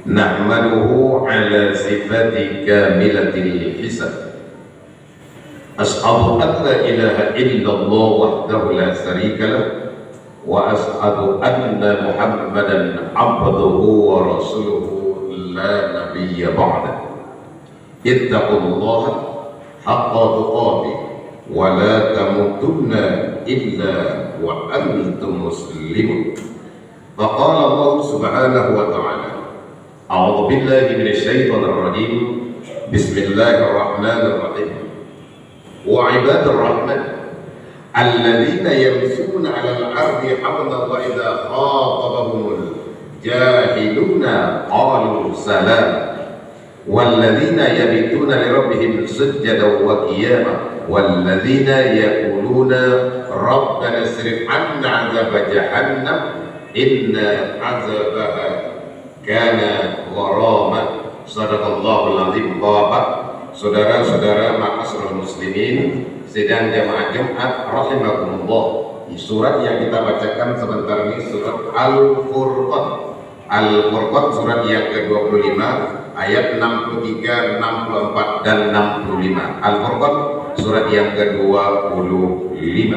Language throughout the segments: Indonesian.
nahmaduhu ala sifati kamilatil hisab. Ashhadu an la ilaha illallah wahdahu la syarika lah wa ashhadu anna Muhammadan abduhu wa rasuluhu la nabiyya ba'da. Ittaqullaha haqqa tuqatih wa la tamutunna illa wa antum muslimun. Faqala Allah subhanahu wa ta'ala, a'udzu billahi minasy syaithanir rajim. Bismillahir rahmanir rahim. Wa ibadur rahman alladzina yamshuna 'alal ardi hawna wa idza khatabahumul jahiluna qalu salam. Walladzina yabituna lirabbihim sujjadan wa qiyama walladzina yaquluna rabbana isrif 'anna 'adzaba jahannam inna 'adzabaha kana gharama. Shadaqallahul azim. Bapak, saudara-saudara ma'asyiral muslimin sidang jamaah Jumat rahimakumullah. Surat yang kita bacakan sebentar ini surat Al-Furqan. Al-Furqan surat yang ke-25 ayat 63, 64 dan 65. Al-Furqan surat yang ke-25.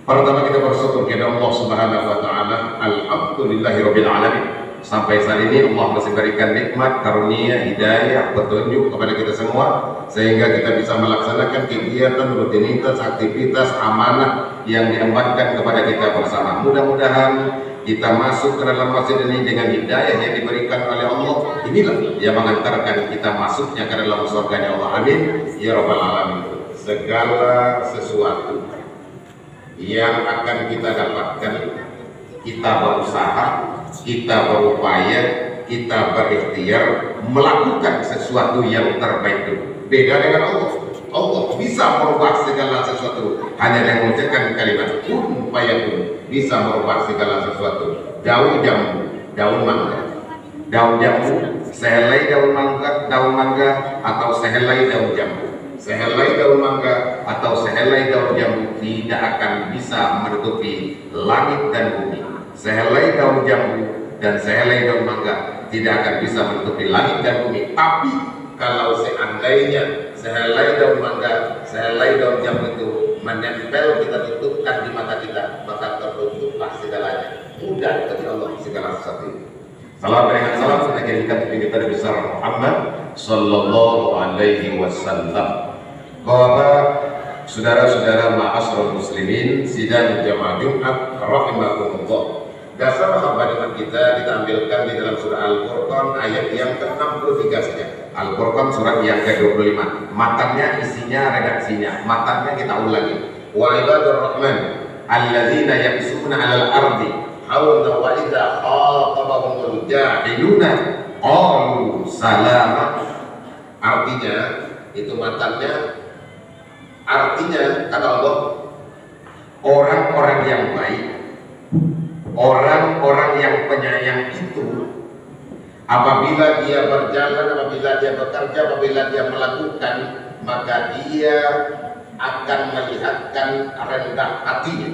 Pertama kita bersyukur kepada Allah Subhanahu wa taala. Alhamdulillahirabbil alamin. Sampai saat ini Allah masih berikan nikmat, karunia, hidayah, petunjuk kepada kita semua sehingga kita bisa melaksanakan kegiatan, rutinitas, aktivitas, amanah yang diembankan kepada kita bersama. Mudah-mudahan kita masuk ke dalam masjid ini dengan hidayah yang diberikan oleh Allah. Inilah yang mengantarkan kita masuknya ke dalam surganya Allah. Amin ya rabbal alamin. Segala sesuatu yang akan kita dapatkan, kita berusaha, kita berupaya, kita berikhtiar melakukan sesuatu yang terbaik dulu. Beda dengan Allah. Allah bisa merubah segala sesuatu hanya dengan mengucapkan kalimat kun fayakun. Bisa merubah segala sesuatu. Daun jambu, daun mangga, daun jambu, sehelai daun mangga atau sehelai daun jambu, sehelai daun mangga atau sehelai daun jambu tidak akan bisa menutupi langit dan bumi. Sehelai daun jambu dan sehelai daun mangga tidak akan bisa menutupi langit dan bumi. Tapi kalau seandainya sehelai daun mangga, sehelai daun jambu itu menempel, kita tutupkan di mata kita, maka tertutuplah segalanya. Mudah bagi Allah segala sesuatu. Salam dengan salam kita kirimkan kepada kita Nabi besar Muhammad sallallahu alaihi wasallam. Bapak, saudara-saudara ma'asyiral muslimin sidang jamaah Jumat rahimakumullah. Dasar khabariman kita ambilkan di dalam surah Al-Furqan ayat yang ke-63 saja. Al-Furqan surat yang ke-25. Matanya, isinya, redaksinya. Matanya kita ulangi. Wa ibadur rahman alladzina yamshuna 'alal ardi hauna wa idza khatabahumul jahiluna qalu salama. Artinya itu matanya, artinya kata Allah, orang-orang yang baik, orang-orang yang penyayang itu apabila dia berjalan, apabila dia bekerja, apabila dia melakukan, maka dia akan melihatkan rendah hatinya.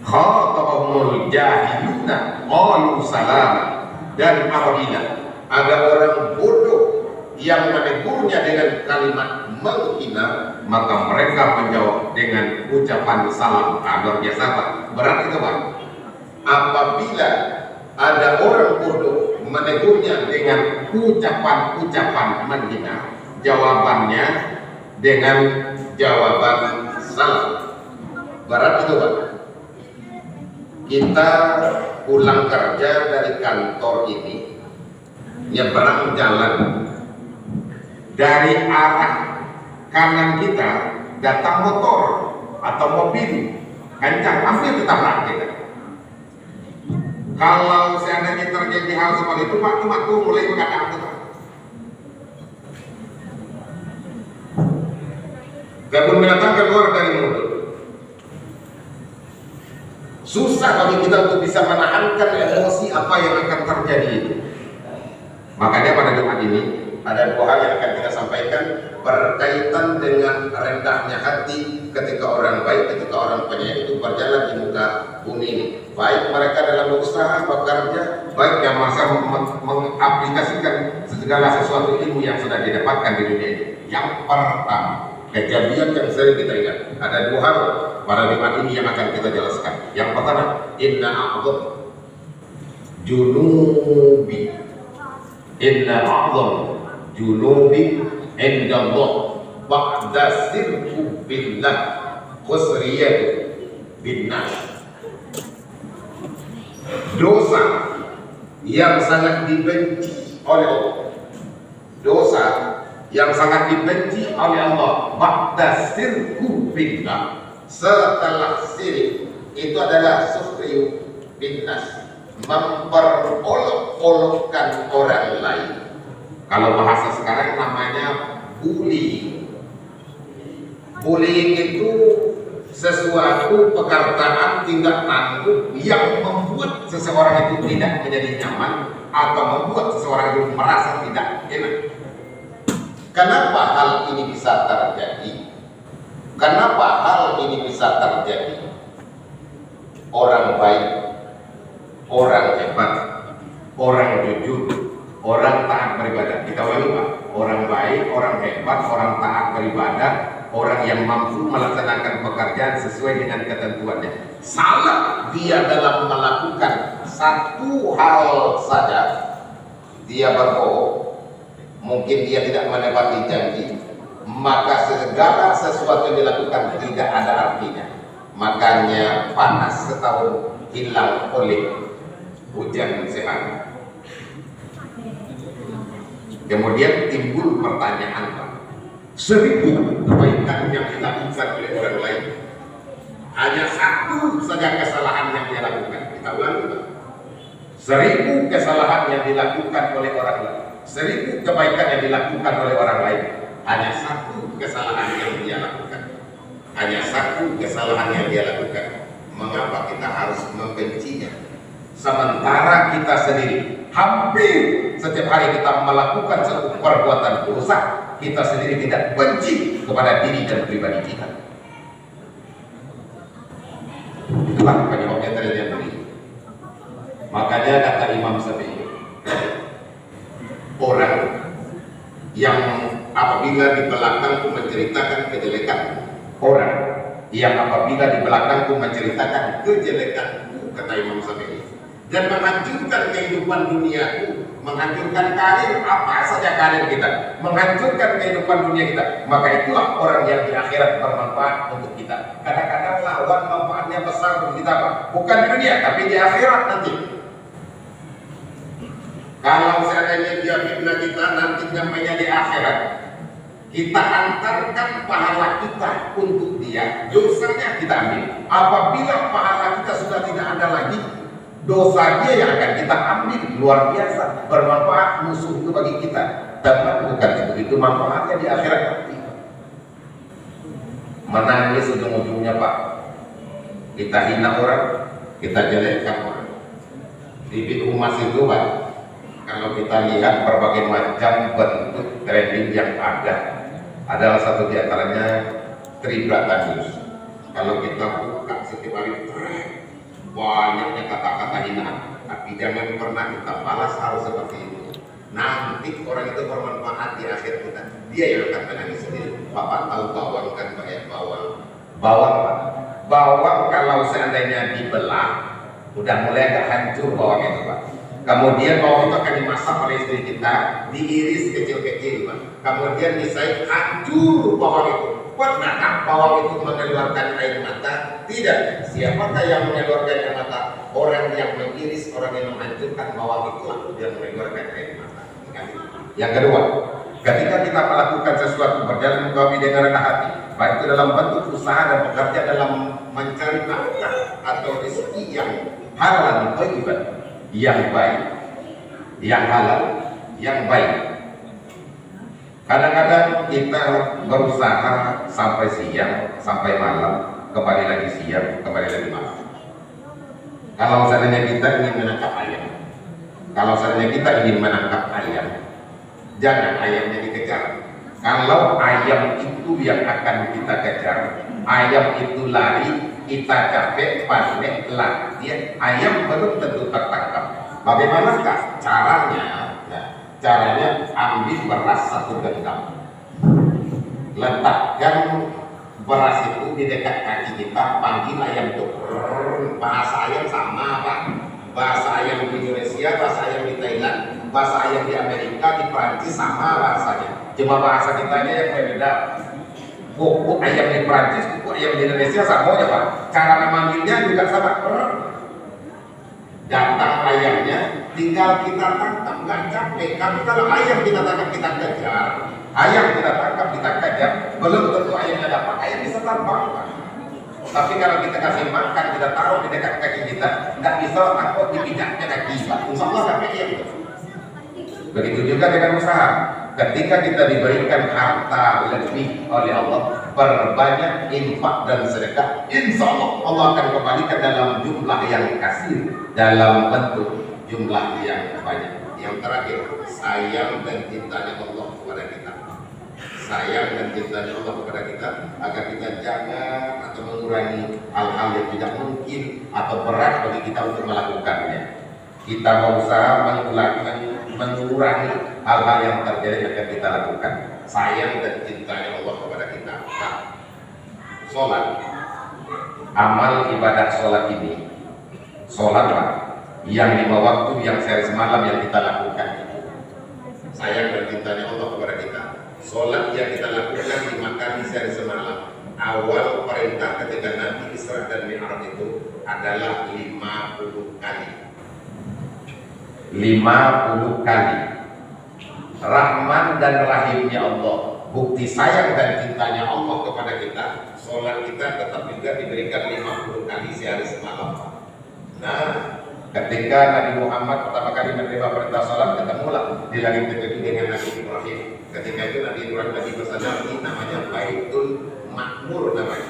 Khatabahumul jahiluna qalu salama. Dan apabila ada orang bodoh yang menegurnya dengan kalimat menghina, maka mereka menjawab dengan ucapan salam. Luar biasa Pak. Berat itu Pak. Apabila ada orang bodoh menegurnya dengan ucapan-ucapan menghina, jawabannya dengan jawaban salam. Berat itu Pak. Kita pulang kerja dari kantor ini, nyebrang jalan, dari arah kanan kita datang motor atau mobil kencang, hampir ditabrak kita. Kalau seandainya terjadi hal seperti itu Pak, cuma tuh mulai mengadang itu Pak. Kebun binatang keluar dari mulut. Susah bagi kita untuk bisa menahankan emosi apa yang akan terjadi itu. Makanya pada Jumat ini ada dua hal yang akan kita sampaikan berkaitan dengan rendahnya hati ketika orang baik, ketika orang penyayang itu berjalan di muka bumi ini. baik mereka dalam berusaha, bekerja, baik yang masa mengaplikasikan segala sesuatu ilmu yang sudah didapatkan di dunia ini. Yang pertama, kejadian yang sering kita ingat, ada dua hal pada nikmat ini yang akan kita jelaskan. Yang pertama, inna a'zam junubi, inna a'zam junubi indallah ba'da sirku billah khusriyatu binnas. Dosa yang sangat dibenci oleh Allah, dosa yang sangat dibenci oleh Allah, ba'da sirku billah, setelah syirik, itu adalah sukhriyu binnas, memperolok-olokkan orang lain. Kalau bahasa sekarang namanya bullying. Bullying itu sesuatu pekerjaan tindak tanduk yang membuat seseorang itu tidak menjadi nyaman atau membuat seseorang itu merasa tidak enak. Kenapa hal ini bisa terjadi? Kenapa hal ini bisa terjadi? Orang baik, orang hebat, orang jujur, orang taat beribadah. Kita ulangi Pak, orang baik, orang hebat, orang taat beribadah, orang yang mampu melaksanakan pekerjaan sesuai dengan ketentuannya. Salah dia dalam melakukan satu hal saja, dia berbohong, mungkin dia tidak menepati janji, maka segala sesuatu yang dilakukan tidak ada artinya. Makanya panas setahun hilang oleh hujan sehat. Kemudian timbul pertanyaan Pak, 1000 kebaikan yang dilakukan oleh orang lain, hanya satu saja kesalahan yang dia lakukan. Kita ulangi Pak, 1000 kesalahan yang dilakukan oleh orang lain, 1000 kebaikan yang dilakukan oleh orang lain, hanya satu kesalahan yang dia lakukan. Hanya satu kesalahan yang dia lakukan. Mengapa kita harus membencinya? Sementara kita sendiri hampir setiap hari kita melakukan satu perbuatan dosa, kita sendiri tidak benci kepada diri dan pribadi kita. Itulah penyebabnya terjadi. Makanya kata Imam Syafi'i, orang yang apabila di belakangku menceritakan kejelekan, orang yang apabila di belakangku menceritakan kejelekanku, kata Imam Syafi'i, dan menghancurkan kehidupan duniaku, menghancurkan karir, apa saja karir kita, menghancurkan kehidupan dunia kita, maka itulah orang yang di akhirat bermanfaat untuk kita. Kadang-kadang lawan manfaatnya besar untuk kita Pak, bukan di dunia tapi di akhirat nanti. Kalau seandainya dia fitnah kita, nanti nyampainya di akhirat, kita antarkan pahala kita untuk dia, dosanya kita ambil. Apabila pahala kita sudah tidak ada lagi, dosa dia yang akan kita ambil. Luar biasa bermanfaat musuh itu bagi kita. Tapi bukan itu manfaatnya di akhirat nanti. Menangis ujung-ujungnya Pak, kita hina orang, kita jelekkan orang. Di humas itu Pak, kalau kita lihat berbagai macam bentuk trending yang ada, adalah satu di antaranya Tribrata News. Kalau kita buka setiap hari, banyaknya kata-kata hinaan, tapi jangan pernah kita balas hal seperti itu. Nanti orang itu bermanfaat di akhir kita, dia yang akan menangis sendiri. Bapak tahu bawang kan Pak ya, bawang Pak, bawang kalau seandainya dibelah, udah mulai agak hancur bawang itu Pak. Kemudian bawang itu akan dimasak oleh istri kita, diiris kecil-kecil Pak. Kemudian misalnya hancur bawang itu. Pernahkah bawang itu mengeluarkan air mata? Tidak. Siapakah yang mengeluarkan air mata? Orang yang mengiris, orang yang menghancurkan bawang itulah yang mengeluarkan air mata. Yang kedua, ketika kita melakukan sesuatu berjalan kami dengan rendah hati, baik itu dalam bentuk usaha dan bekerja dalam mencari nafkah atau rezeki yang halal, yang baik, yang halal, yang baik. Kadang-kadang kita berusaha sampai siang, sampai malam, kembali lagi siang, kembali lagi malam. Kalau seandainya kita ingin menangkap ayam, kalau seandainya kita ingin menangkap ayam, jangan ayamnya dikejar. Kalau ayam itu yang akan kita kejar, ayam itu lari, kita capek panen latihan, ayam belum tentu tertangkap. Bagaimanakah caranya? Ya, caranya ambil beras 1 genggam, letakkan beras itu di dekat kaki kita, panggil ayam itu. Bahasa ayam sama Pak, bahasa ayam di Indonesia, bahasa ayam di Thailand, bahasa ayam di Amerika, di Prancis sama bahasanya, cuma bahasa kitanya yang berbeda. Kuku ayam di Prancis, kuku ayam di Indonesia sama aja Pak, cara memanggilnya juga sama. Datang ayamnya, tinggal kita tangkap, nggak capek. Tapi kalau ayam kita tangkap, kita kejar, ayam kita tangkap, kita kejar, belum tentu ayamnya dapat. Ayam bisa terbang Pak. Tapi kalau kita kasih makan, kita taruh di dekat kaki kita, nggak bisa takut dipijaknya kaki Pak. Insya Allah dapat ayam. Begitu juga dengan usaha. Ketika kita diberikan harta lebih oleh Allah, perbanyak infak dan sedekah, insya Allah Allah akan kembalikan dalam jumlah yang kasir, dalam bentuk jumlah yang banyak. Yang terakhir, sayang dan cintanya Allah kepada kita. Sayang dan cintanya Allah kepada kita, agar kita jangan atau mengurangi hal-hal yang tidak mungkin atau berat bagi kita untuk melakukannya. Kita berusaha mengurangi hal-hal yang terjadi akan kita lakukan. Sayang dan cintanya Allah kepada kita. Nah, sholat, amal ibadah sholat ini, sholat yang 5 waktu yang sehari semalam yang kita lakukan. Sayang dan cintanya Allah kepada kita. Sholat yang kita lakukan 5 kali sehari semalam. Awal perintah ketika Nabi Isra dan Mi'raj itu adalah 50 kali. 50 kali. Rahman dan Rahimnya Allah, bukti sayang dan cintanya Allah kepada kita, sholat kita tetap juga diberikan 50 kali sehari semalam. Nah, ketika Nabi Muhammad pertama kali menerima perintah sholat, ketemulah di langit ketujuh dengan Nabi Ibrahim. Ketika itu Nabi Ibrahim lagi bersandar di namanya Baitul Makmur namanya.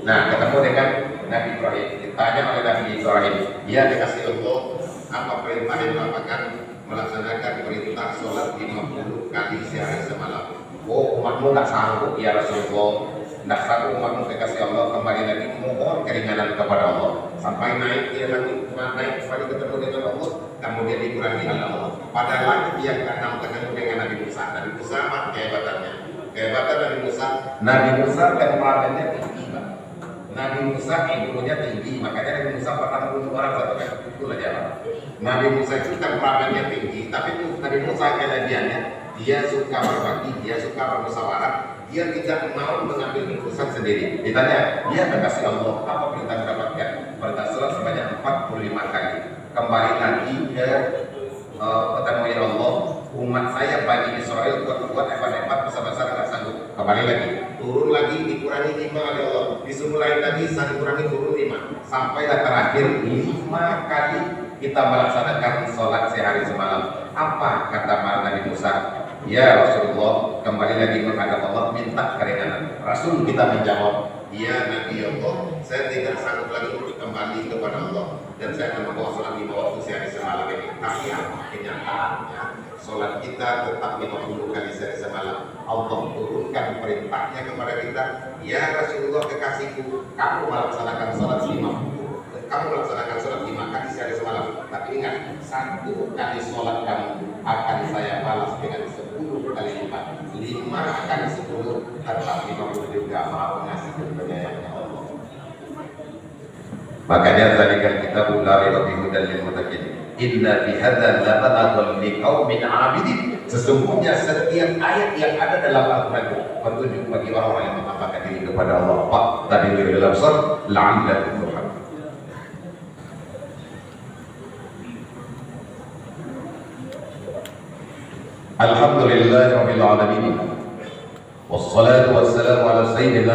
Nah, ketemu dengan Nabi Ibrahim, ditanya oleh Nabi Ibrahim, dia dikasih Allah apa perintah yang dilakukan, melaksanakan perintah sholat 50 kali sehari semalam. Oh, umatmu nggak sanggup ya Rasulullah, nggak sanggup umatmu dikasih Allah, kembali lagi mohon keringanan kepada Allah sampai naik dia lagi, naik kembali ketemu dengan Allah, kemudian dikurangi oleh Allah. Pada langit yang ke-6 ketemu dengan Nabi Musa. Nabi Musa apa kehebatannya? Kehebatan Nabi Musa temperamentnya tinggi Pak. Nabi Musa ilmunya tinggi, makanya Nabi Musa pernah membunuh orang 1 kali itu aja Pak. Nabi Musa itu temperamennya tinggi, tapi Nabi Musa kelebihannya dia suka berbagi, dia suka bermusyawarah, dia tidak mau mengambil keputusan sendiri. Ditanya, dia kasih Allah apa perintah mendapatkan? Perintah sholat sebanyak 45 kali. Kembali lagi ke ketemu Allah, umat saya Bani Israel buat hebat-hebat besar-besar nggak sanggup. Kembali lagi, turun lagi dikurangi 5 oleh Allah, disuruh lain lagi dikurangi turun 5, sampailah terakhir 5 kali kita melaksanakan sholat sehari semalam. Apa kata Nabi Musa? Ya Rasulullah, kembali lagi menghadap Allah, minta keringanan. Rasul kita menjawab, ya Nabi Allah, saya tidak sanggup lagi untuk kembali kepada Allah, dan saya akan membawa sholat 5 waktu sehari semalam ini. Tapi apa kenyataannya? Sholat kita tetap 50 kali sehari semalam. Allah turunkan perintahnya kepada kita, ya Rasulullah kekasihku, kamu melaksanakan sholat 5 kali sehari semalam. Tapi ingat, 1 kali sholat kamu akan saya balas dengan 10 kali lipat. 5 kali 10 tetap 50 juga. Maha pengasih dan penyayangnya Allah. Makanya zalikal kitabul la raiba fihi hudal lil muttaqin. Inna fi hadzal labalaghan liqaumin 'abidin. Sesungguhnya setiap ayat yang ada dalam Al-Qur'an itu petunjuk bagi orang-orang yang mengabdikan diri kepada Allah. Pak tadi dalam surat la'allakum turhamun. Alhamdulillahirabbil alamin. Wassalatu wassalamu ala sayyidina